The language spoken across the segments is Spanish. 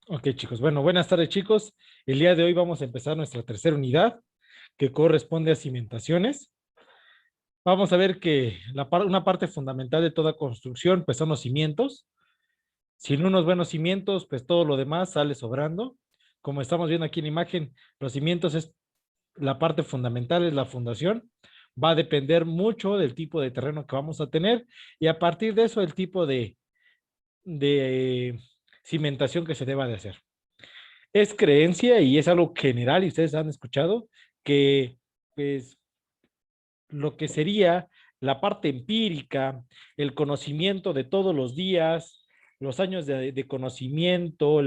Ok, chicos. Bueno, buenas tardes, chicos. El día de hoy vamos a empezar nuestra tercera unidad, que corresponde a cimentaciones. Vamos a ver que una parte fundamental de toda construcción, pues son los cimientos. Sin unos buenos cimientos, pues todo lo demás sale sobrando. Como estamos viendo aquí en la imagen, los cimientos es la parte fundamental, es la fundación. Va a depender mucho del tipo de terreno que vamos a tener y a partir de eso el tipo de cimentación que se deba de hacer. Es creencia y es algo general y ustedes han escuchado que pues lo que sería la parte empírica, el conocimiento de todos los días, los años de conocimiento,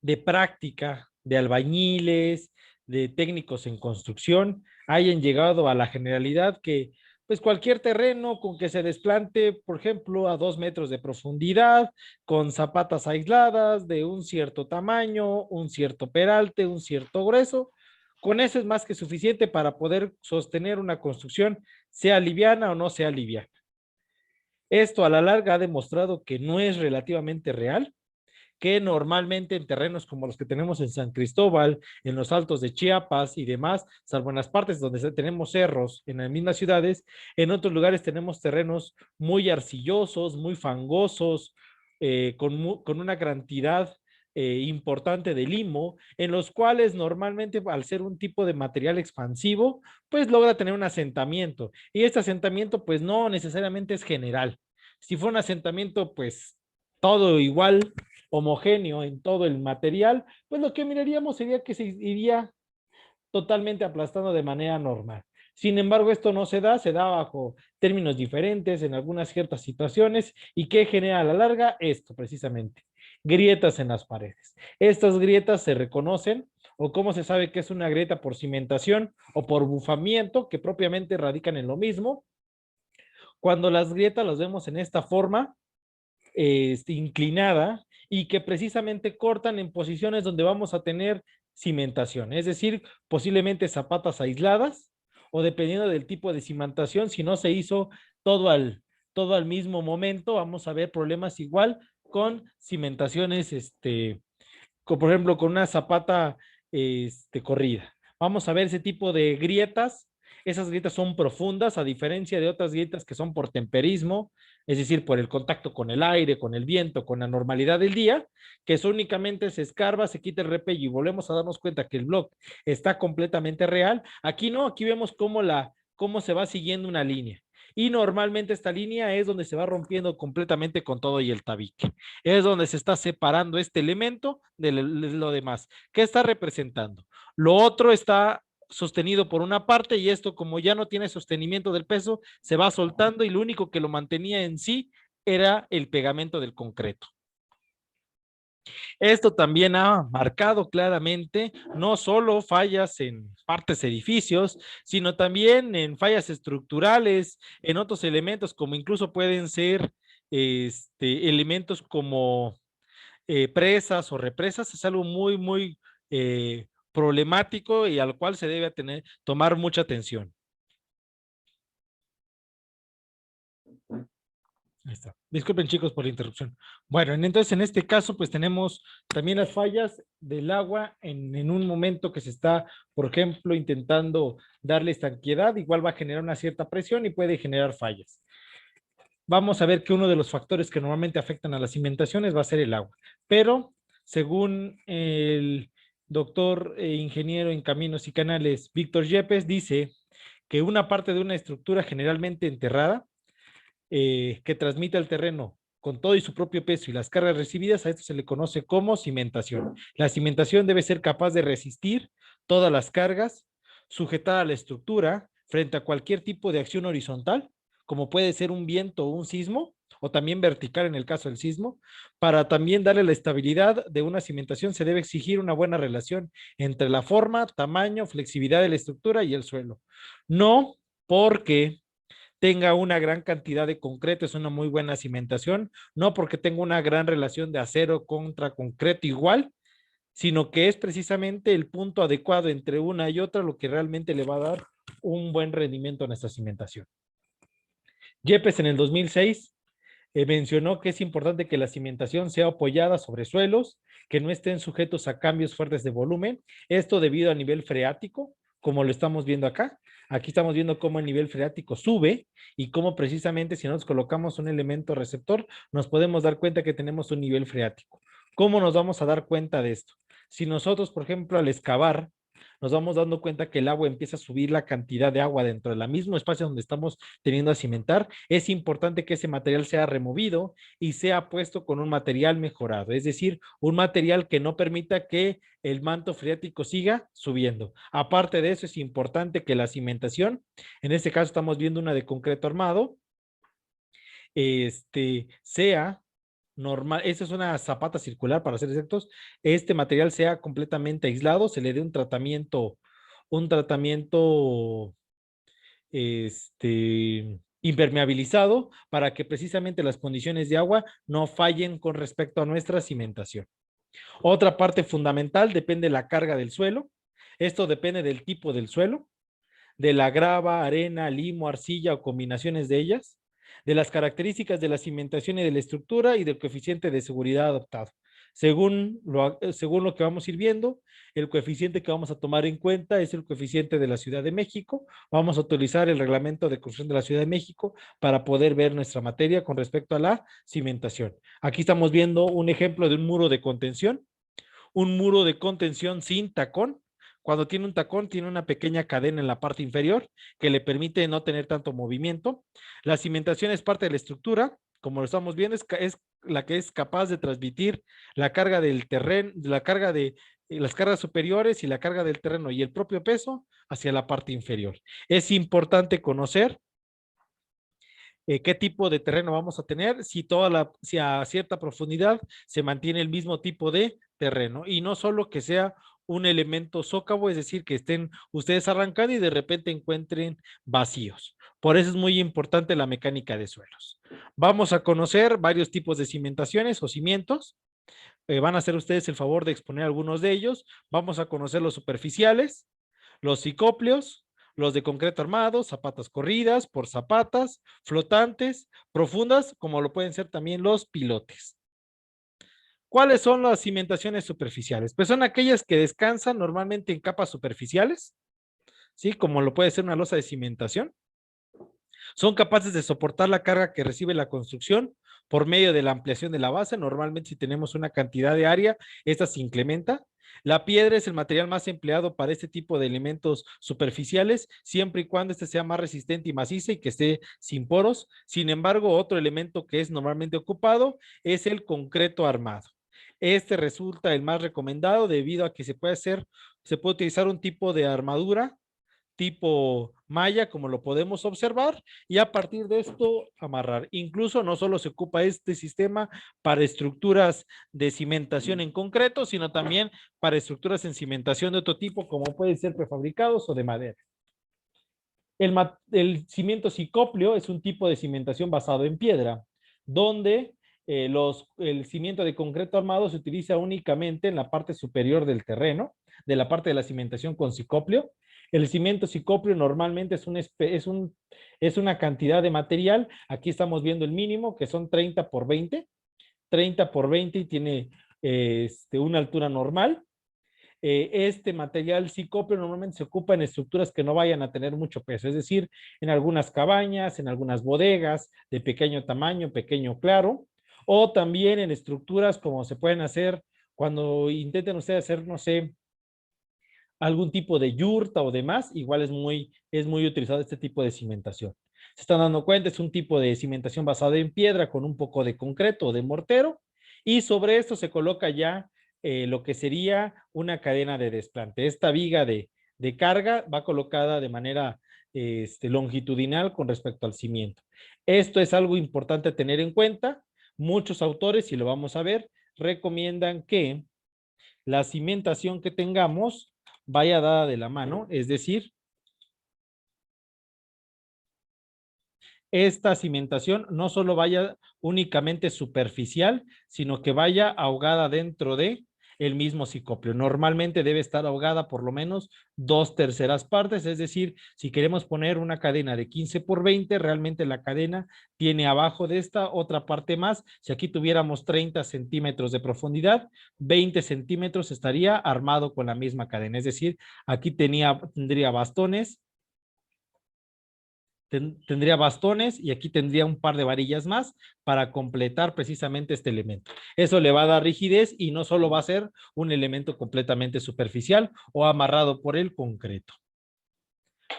de práctica, de albañiles, de técnicos en construcción, hayan llegado a la generalidad que pues cualquier terreno con que se desplante, por ejemplo, a 2 metros de profundidad, con zapatas aisladas de un cierto tamaño, un cierto peralte, un cierto grueso, con eso es más que suficiente para poder sostener una construcción, sea liviana o no sea liviana. Esto a la larga ha demostrado que no es relativamente real, que normalmente en terrenos como los que tenemos en San Cristóbal, en los altos de Chiapas y demás, salvo en las partes donde tenemos cerros en las mismas ciudades, en otros lugares tenemos terrenos muy arcillosos, muy fangosos, con una cantidad importante de limo, en los cuales normalmente al ser un tipo de material expansivo, pues logra tener un asentamiento. Y este asentamiento pues no necesariamente es general. Si fue un asentamiento pues todo igual, homogéneo en todo el material, pues lo que miraríamos sería que se iría totalmente aplastando de manera normal. Sin embargo, esto no se da bajo términos diferentes en algunas ciertas situaciones y que genera a la larga esto precisamente, grietas en las paredes. Estas grietas se reconocen o cómo se sabe que es una grieta por cimentación o por bufamiento, que propiamente radican en lo mismo. Cuando las grietas las vemos en esta forma, inclinada y que precisamente cortan en posiciones donde vamos a tener cimentación, es decir, posiblemente zapatas aisladas o dependiendo del tipo de cimentación, si no se hizo todo todo al mismo momento, vamos a ver problemas igual con cimentaciones, por ejemplo, con una zapata corrida. Vamos a ver ese tipo de grietas. Esas grietas son profundas, a diferencia de otras grietas que son por temperismo, es decir, por el contacto con el aire, con el viento, con la normalidad del día, que eso únicamente se escarba, se quita el repello y volvemos a darnos cuenta que el bloque está completamente real. Aquí no, aquí vemos cómo se va siguiendo una línea. Y normalmente esta línea es donde se va rompiendo completamente con todo y el tabique. Es donde se está separando este elemento de lo demás. ¿Qué está representando? Lo otro está sostenido por una parte y esto como ya no tiene sostenimiento del peso, se va soltando y lo único que lo mantenía en sí era el pegamento del concreto. Esto también ha marcado claramente no solo fallas en partes edificios, sino también en fallas estructurales, en otros elementos como incluso pueden ser elementos como presas o represas. Es algo muy problemático y al cual se debe tomar mucha atención. Ahí está. Disculpen chicos por la interrupción. Bueno, entonces en este caso pues tenemos también las fallas del agua en un momento que se está, por ejemplo, intentando darle estanqueidad, igual va a generar una cierta presión y puede generar fallas. Vamos a ver que uno de los factores que normalmente afectan a las cimentaciones va a ser el agua, pero según el doctor ingeniero en caminos y canales Víctor Yepes, dice que una parte de una estructura generalmente enterrada que transmite al terreno con todo y su propio peso y las cargas recibidas, a esto se le conoce como cimentación. La cimentación debe ser capaz de resistir todas las cargas, sujetar a la estructura frente a cualquier tipo de acción horizontal, como puede ser un viento o un sismo, o también vertical en el caso del sismo. Para también darle la estabilidad de una cimentación se debe exigir una buena relación entre la forma, tamaño, flexibilidad de la estructura y el suelo. No porque tenga una gran cantidad de concreto, es una muy buena cimentación, no porque tenga una gran relación de acero contra concreto igual, sino que es precisamente el punto adecuado entre una y otra lo que realmente le va a dar un buen rendimiento a nuestra cimentación. Yepes en el 2006 Mencionó que es importante que la cimentación sea apoyada sobre suelos que no estén sujetos a cambios fuertes de volumen. Esto debido a nivel freático, como lo estamos viendo acá. Aquí estamos viendo cómo el nivel freático sube y cómo precisamente si nos colocamos un elemento receptor, nos podemos dar cuenta que tenemos un nivel freático. ¿Cómo nos vamos a dar cuenta de esto? Si nosotros, por ejemplo, al excavar, nos vamos dando cuenta que el agua empieza a subir la cantidad de agua dentro del mismo espacio donde estamos teniendo a cimentar, es importante que ese material sea removido y sea puesto con un material mejorado, es decir, un material que no permita que el manto freático siga subiendo. Aparte de eso, es importante que la cimentación, en este caso estamos viendo una de concreto armado, sea normal, esta es una zapata circular para ser exactos, este material sea completamente aislado, se le dé un tratamiento impermeabilizado para que precisamente las condiciones de agua no fallen con respecto a nuestra cimentación. Otra parte fundamental depende de la carga del suelo. Esto depende del tipo del suelo, de la grava, arena, limo, arcilla o combinaciones de ellas, de las características de la cimentación y de la estructura y del coeficiente de seguridad adoptado. Según lo que vamos a ir viendo, el coeficiente que vamos a tomar en cuenta es el coeficiente de la Ciudad de México. Vamos a utilizar el reglamento de construcción de la Ciudad de México para poder ver nuestra materia con respecto a la cimentación. Aquí estamos viendo un ejemplo de un muro de contención. Un muro de contención sin tacón. Cuando tiene un tacón, tiene una pequeña cadena en la parte inferior que le permite no tener tanto movimiento. La cimentación es parte de la estructura, como lo estamos viendo, es la que es capaz de transmitir la carga del terreno, la carga de las cargas superiores y la carga del terreno y el propio peso hacia la parte inferior. Es importante conocer qué tipo de terreno vamos a tener, si a cierta profundidad se mantiene el mismo tipo de terreno y no solo que sea un elemento sócavo, es decir, que estén ustedes arrancando y de repente encuentren vacíos. Por eso es muy importante la mecánica de suelos. Vamos a conocer varios tipos de cimentaciones o cimientos. Van a hacer ustedes el favor de exponer algunos de ellos. Vamos a conocer los superficiales, los cicópleos, los de concreto armado, zapatas corridas, por zapatas, flotantes, profundas, como lo pueden ser también los pilotes. ¿Cuáles son las cimentaciones superficiales? Pues son aquellas que descansan normalmente en capas superficiales, ¿sí? Como lo puede ser una losa de cimentación. Son capaces de soportar la carga que recibe la construcción por medio de la ampliación de la base. Normalmente si tenemos una cantidad de área, esta se incrementa. La piedra es el material más empleado para este tipo de elementos superficiales, siempre y cuando este sea más resistente y maciza y que esté sin poros. Sin embargo, otro elemento que es normalmente ocupado es el concreto armado. Este resulta el más recomendado debido a que se puede utilizar un tipo de armadura tipo malla, como lo podemos observar, y a partir de esto amarrar. Incluso no solo se ocupa este sistema para estructuras de cimentación en concreto, sino también para estructuras en cimentación de otro tipo, como pueden ser prefabricados o de madera. El cimiento cicópleo es un tipo de cimentación basado en piedra, donde el cimiento de concreto armado se utiliza únicamente en la parte superior del terreno, de la parte de la cimentación con cicópleo. El cimiento cicópleo normalmente es una cantidad de material. Aquí estamos viendo el mínimo, que son 30 por 20. 30 por 20 y tiene una altura normal. Este material cicópleo normalmente se ocupa en estructuras que no vayan a tener mucho peso, es decir, en algunas cabañas, en algunas bodegas de pequeño tamaño, pequeño claro, o también en estructuras como se pueden hacer cuando intenten ustedes hacer, no sé, algún tipo de yurta o demás, igual es muy utilizado este tipo de cimentación. Se están dando cuenta, es un tipo de cimentación basada en piedra con un poco de concreto o de mortero, y sobre esto se coloca ya lo que sería una cadena de desplante. Esta viga de carga va colocada de manera longitudinal con respecto al cimiento. Esto es algo importante tener en cuenta. Muchos autores, y lo vamos a ver, recomiendan que la cimentación que tengamos vaya dada de la mano, es decir, esta cimentación no solo vaya únicamente superficial, sino que vaya ahogada dentro de el mismo ciclopio. Normalmente debe estar ahogada por lo menos 2/3 partes, es decir, si queremos poner una cadena de 15 por 20, realmente la cadena tiene abajo de esta otra parte más. Si aquí tuviéramos 30 centímetros de profundidad, 20 centímetros estaría armado con la misma cadena, es decir, aquí tendría bastones, tendría bastones y aquí tendría un par de varillas más para completar precisamente este elemento. Eso le va a dar rigidez y no solo va a ser un elemento completamente superficial o amarrado por el concreto.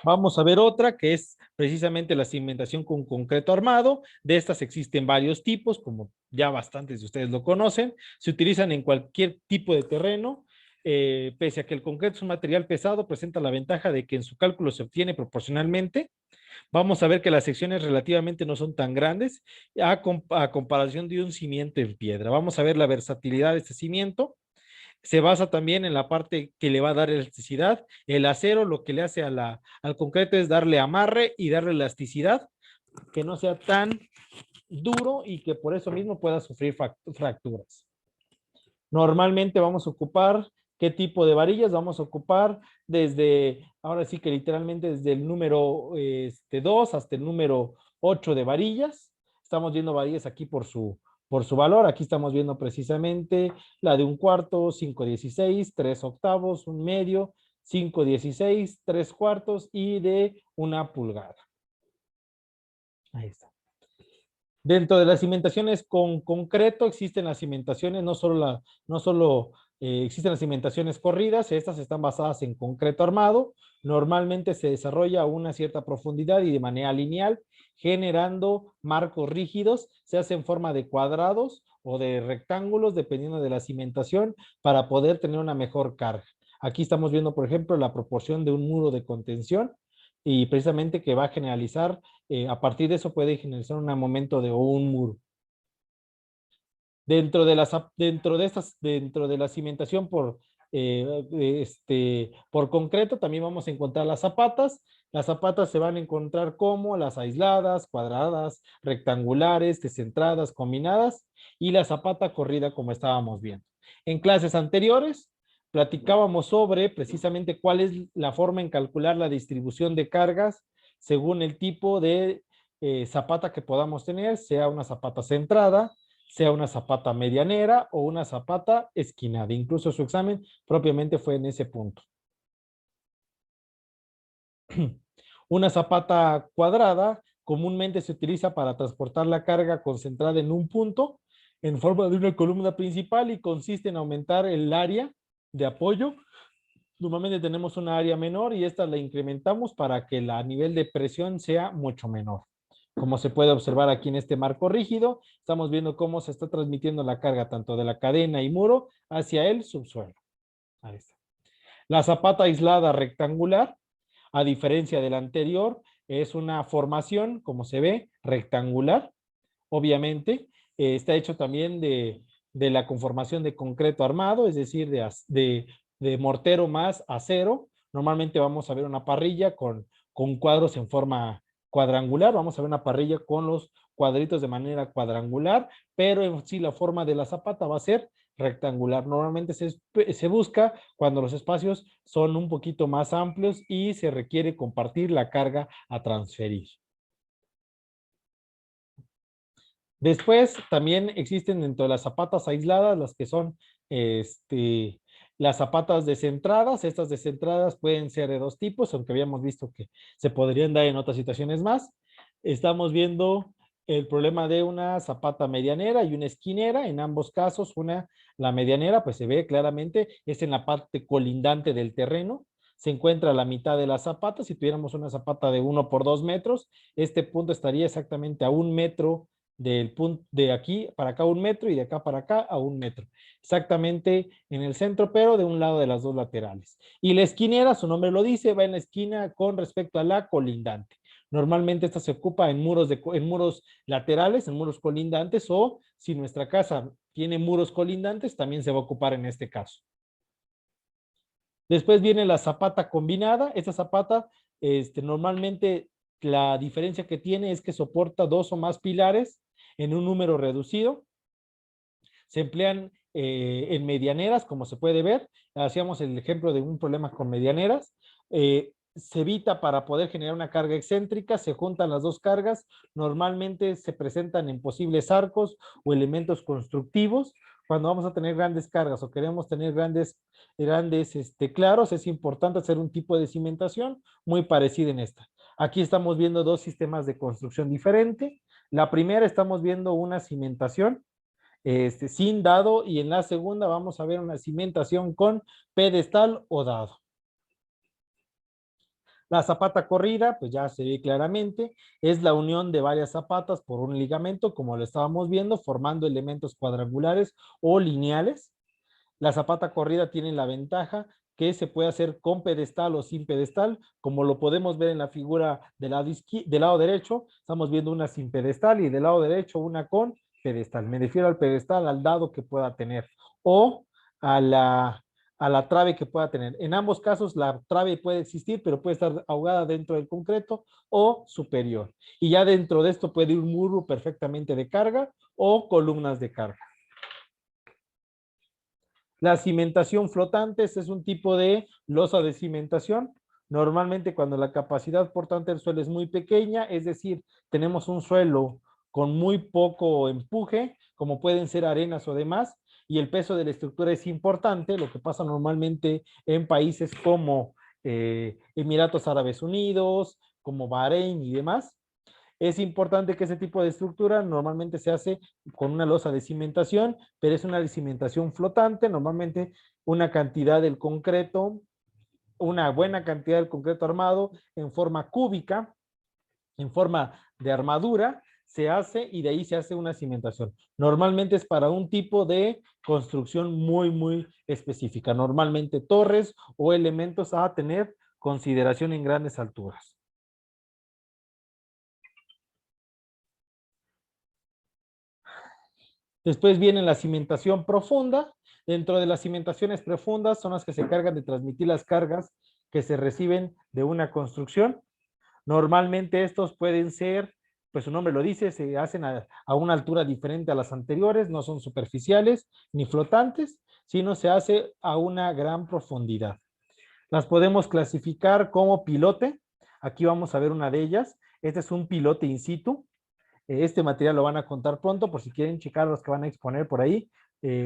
Vamos a ver otra que es precisamente la cimentación con concreto armado. De estas existen varios tipos, como ya bastantes de ustedes lo conocen. Se utilizan en cualquier tipo de terreno. Pese a que el concreto es un material pesado, presenta la ventaja de que en su cálculo se obtiene proporcionalmente. Vamos a ver que las secciones relativamente no son tan grandes a comparación de un cimiento en piedra. Vamos a ver la versatilidad de este cimiento. Se basa también en la parte que le va a dar elasticidad. El acero lo que le hace al concreto es darle amarre y darle elasticidad, que no sea tan duro y que por eso mismo pueda sufrir fracturas. Normalmente vamos a ocupar, ¿qué tipo de varillas? Vamos a ocupar desde, ahora sí que literalmente desde el número 2 hasta el número 8 de varillas. Estamos viendo varillas aquí por su valor. Aquí estamos viendo precisamente la de 1/4, 5/16, 3/8, 1/2, 5/16, 3/4 y de 1 pulgada. Ahí está. Dentro de las cimentaciones con concreto existen las cimentaciones, no solo existen las cimentaciones corridas, estas están basadas en concreto armado, normalmente se desarrolla a una cierta profundidad y de manera lineal, generando marcos rígidos, se hace en forma de cuadrados o de rectángulos, dependiendo de la cimentación, para poder tener una mejor carga. Aquí estamos viendo, por ejemplo, la proporción de un muro de contención y precisamente que va a generalizar a partir de eso puede generar un momento de un muro. Dentro de la cimentación por concreto, también vamos a encontrar las zapatas. Las zapatas se van a encontrar como las aisladas, cuadradas, rectangulares, descentradas, combinadas y la zapata corrida como estábamos viendo. En clases anteriores platicábamos sobre precisamente cuál es la forma en calcular la distribución de cargas según el tipo de zapata que podamos tener, sea una zapata centrada, sea una zapata medianera o una zapata esquinada. Incluso su examen propiamente fue en ese punto. Una zapata cuadrada comúnmente se utiliza para transportar la carga concentrada en un punto en forma de una columna principal y consiste en aumentar el área de apoyo. Normalmente tenemos una área menor y esta la incrementamos para que el nivel de presión sea mucho menor. Como se puede observar aquí en este marco rígido, estamos viendo cómo se está transmitiendo la carga tanto de la cadena y muro hacia el subsuelo. Ahí está. La zapata aislada rectangular, a diferencia de la anterior, es una formación, como se ve, rectangular. Obviamente, está hecho también de la conformación de concreto armado, es decir, de mortero más acero. Normalmente vamos a ver una parrilla con cuadros en forma cuadrangular, vamos a ver una parrilla con los cuadritos de manera cuadrangular, pero en sí la forma de la zapata va a ser rectangular. Normalmente se busca cuando los espacios son un poquito más amplios y se requiere compartir la carga a transferir. Después también existen dentro de las zapatas aisladas las que son las zapatas descentradas. Estas descentradas pueden ser de dos tipos, aunque habíamos visto que se podrían dar en otras situaciones más. Estamos viendo el problema de una zapata medianera y una esquinera. En ambos casos, la medianera, pues se ve claramente, es en la parte colindante del terreno. Se encuentra a la mitad de la zapata. Si tuviéramos una zapata de 1 por 2 metros, este punto estaría exactamente a 1 metro del punto de aquí para acá 1 metro y de acá para acá a 1 metro. Exactamente en el centro, pero de un lado de las dos laterales. Y la esquinera, su nombre lo dice, va en la esquina con respecto a la colindante. Normalmente esta se ocupa en muros laterales, en muros colindantes, o si nuestra casa tiene muros colindantes, también se va a ocupar en este caso. Después viene la zapata combinada. Esta zapata, normalmente la diferencia que tiene es que soporta 2 o más pilares en un número reducido. Se emplean en medianeras, como se puede ver. Hacíamos el ejemplo de un problema con medianeras. Se evita para poder generar una carga excéntrica, se juntan las dos cargas, normalmente se presentan en posibles arcos o elementos constructivos. Cuando vamos a tener grandes cargas o queremos tener grandes claros, es importante hacer un tipo de cimentación muy parecida en esta. Aquí estamos viendo dos sistemas de construcción diferente. La primera estamos viendo una cimentación sin dado, y en la segunda vamos a ver una cimentación con pedestal o dado. La zapata corrida, pues ya se ve claramente, es la unión de varias zapatas por un ligamento, como lo estábamos viendo, formando elementos cuadrangulares o lineales. La zapata corrida tiene la ventaja que se puede hacer con pedestal o sin pedestal, como lo podemos ver en la figura del lado derecho, estamos viendo una sin pedestal y del lado derecho una con pedestal. Me refiero al pedestal, al dado que pueda tener, o a la trave que pueda tener. En ambos casos la trave puede existir, pero puede estar ahogada dentro del concreto o superior. Y ya dentro de esto puede ir un muro perfectamente de carga o columnas de carga. La cimentación flotante es un tipo de losa de cimentación. Normalmente cuando la capacidad portante del suelo es muy pequeña, es decir, tenemos un suelo con muy poco empuje, como pueden ser arenas o demás, y el peso de la estructura es importante, lo que pasa normalmente en países como Emiratos Árabes Unidos, como Bahrein y demás. Es importante que ese tipo de estructura normalmente se hace con una losa de cimentación, pero es una cimentación flotante, normalmente una cantidad del concreto, una buena cantidad del concreto armado en forma cúbica, en forma de armadura, se hace y de ahí se hace una cimentación. Normalmente es para un tipo de construcción muy específica, normalmente torres o elementos a tener consideración en grandes alturas. Después viene la cimentación profunda. Dentro de las cimentaciones profundas son las que se encargan de transmitir las cargas que se reciben de una construcción. Normalmente estos pueden ser, pues su nombre lo dice, se hacen a una altura diferente a las anteriores, no son superficiales ni flotantes, sino se hace a una gran profundidad. Las podemos clasificar como pilote. Aquí vamos a ver una de ellas. Este es un pilote in situ. Este material lo van a contar pronto, por si quieren checar los que van a exponer por ahí,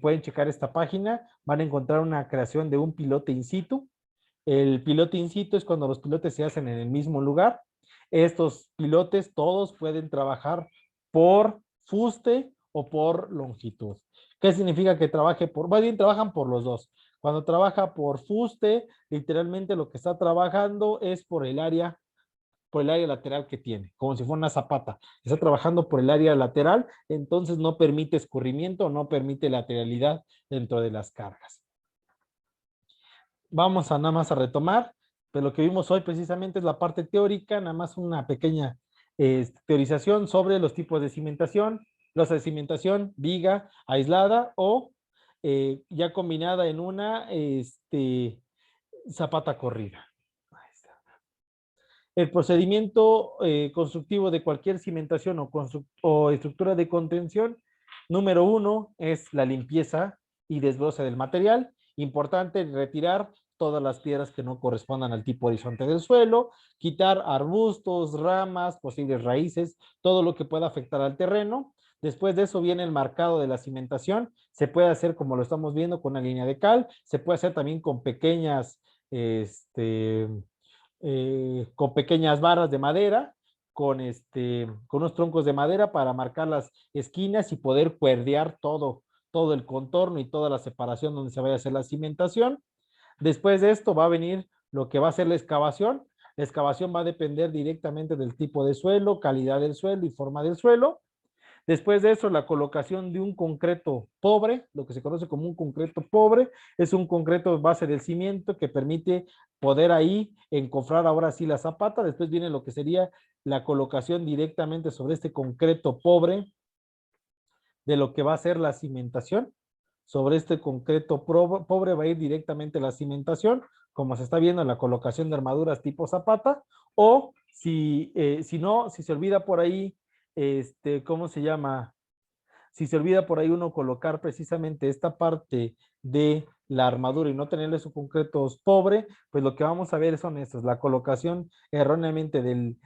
pueden checar esta página, van a encontrar una creación de un pilote in situ. El pilote in situ es cuando los pilotes se hacen en el mismo lugar. Estos pilotes todos pueden trabajar por fuste o por longitud. ¿Qué significa que trabaje por? Más bien trabajan por los dos. Cuando trabaja por fuste, literalmente lo que está trabajando es por el área lateral que tiene, como si fuera una zapata. Está trabajando por el área lateral, entonces no permite escurrimiento, no permite lateralidad dentro de las cargas. Vamos a nada más a retomar, pero lo que vimos hoy precisamente es la parte teórica, nada más una pequeña teorización sobre los tipos de cimentación, losa de cimentación, viga aislada o ya combinada en una zapata corrida. El procedimiento constructivo de cualquier cimentación o estructura de contención, número 1 es la limpieza y desbroce del material. Importante retirar todas las piedras que no correspondan al tipo horizonte del suelo, quitar arbustos, ramas, posibles raíces, todo lo que pueda afectar al terreno. Después de eso viene el marcado de la cimentación. Se puede hacer como lo estamos viendo con una línea de cal, se puede hacer también con pequeñas con pequeñas varas de madera, con unos troncos de madera para marcar las esquinas y poder cuerdear todo el contorno y toda la separación donde se vaya a hacer la cimentación. Después de esto va a venir lo que va a ser la excavación. La excavación va a depender directamente del tipo de suelo, calidad del suelo y forma del suelo. Después de eso, la colocación de un concreto pobre, lo que se conoce como un concreto pobre, es un concreto base del cimiento que permite poder ahí encofrar ahora sí la zapata. Después viene lo que sería la colocación directamente sobre este concreto pobre de lo que va a ser la cimentación. Sobre este concreto pobre va a ir directamente la cimentación, como se está viendo en la colocación de armaduras tipo zapata, o si no, si se olvida por ahí, ¿cómo se llama? Si se olvida por ahí uno colocar precisamente esta parte de la armadura y no tenerle su concreto pobre, pues lo que vamos a ver son estas, la colocación erróneamente del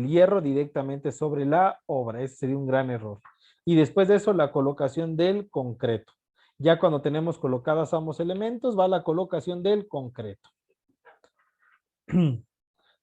hierro directamente sobre la obra. Ese sería un gran error. Y después de eso, la colocación del concreto. Ya cuando tenemos colocadas ambos elementos, va la colocación del concreto.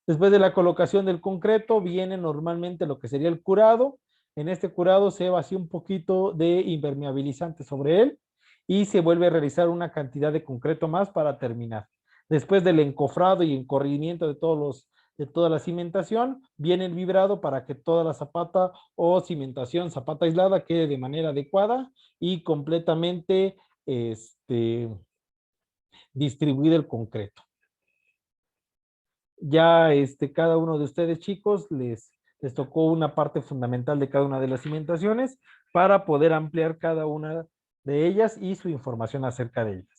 Después de la colocación del concreto, viene normalmente lo que sería el curado. En este curado se vacía un poquito de impermeabilizante sobre él y se vuelve a realizar una cantidad de concreto más para terminar. Después del encofrado y encorrimiento de toda la cimentación, viene el vibrado para que toda la zapata o cimentación, zapata aislada, quede de manera adecuada y completamente distribuido el concreto. Ya cada uno de ustedes, chicos, les tocó una parte fundamental de cada una de las cimentaciones para poder ampliar cada una de ellas y su información acerca de ellas.